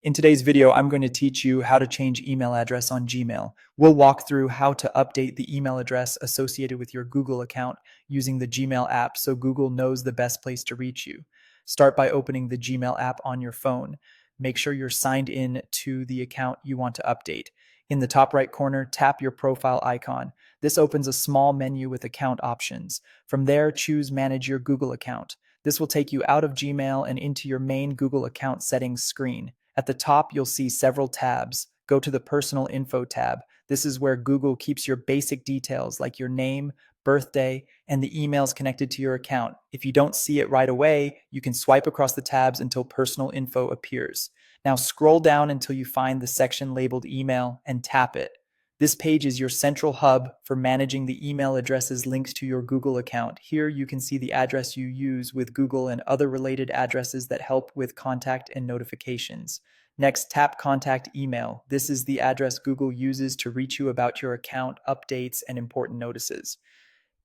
In today's video, I'm going to teach you how to change email address on Gmail. We'll walk through how to update the email address associated with your Google account using the Gmail app so Google knows the best place to reach you. Start by opening the Gmail app on your phone. Make sure you're signed in to the account you want to update. In the top right corner, tap your profile icon. This opens a small menu with account options. From there, choose Manage Your Google Account. This will take you out of Gmail and into your main Google account settings screen. At the top, you'll see several tabs. Go to the Personal Info tab. This is where Google keeps your basic details like your name, birthday, and the emails connected to your account. If you don't see it right away, you can swipe across the tabs until Personal Info appears. Now scroll down until you find the section labeled Email and tap it. This page is your central hub for managing the email addresses linked to your Google account. Here you can see the address you use with Google and other related addresses that help with contact and notifications. Next, tap Contact Email. This is the address Google uses to reach you about your account, updates, and important notices.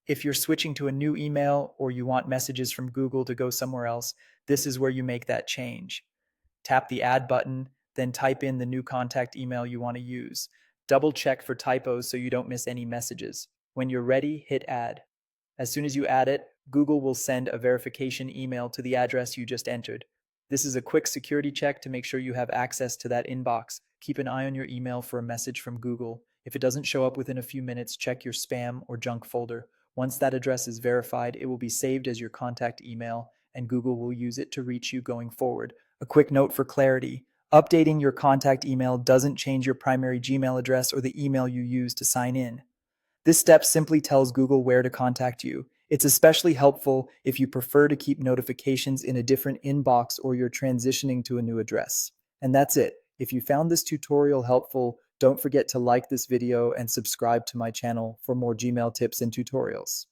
If you're switching to a new email or you want messages from Google to go somewhere else, this is where you make that change. Tap the Add button, then type in the new contact email you want to use. Double check for typos so you don't miss any messages. When you're ready, hit Add. As soon as you add it, Google will send a verification email to the address you just entered. This is a quick security check to make sure you have access to that inbox. Keep an eye on your email for a message from Google. If it doesn't show up within a few minutes, check your spam or junk folder. Once that address is verified, it will be saved as your contact email, and Google will use it to reach you going forward. A quick note for clarity. Updating your contact email doesn't change your primary Gmail address or the email you use to sign in. This step simply tells Google where to contact you. It's especially helpful if you prefer to keep notifications in a different inbox or you're transitioning to a new address. And that's it. If you found this tutorial helpful, don't forget to like this video and subscribe to my channel for more Gmail tips and tutorials.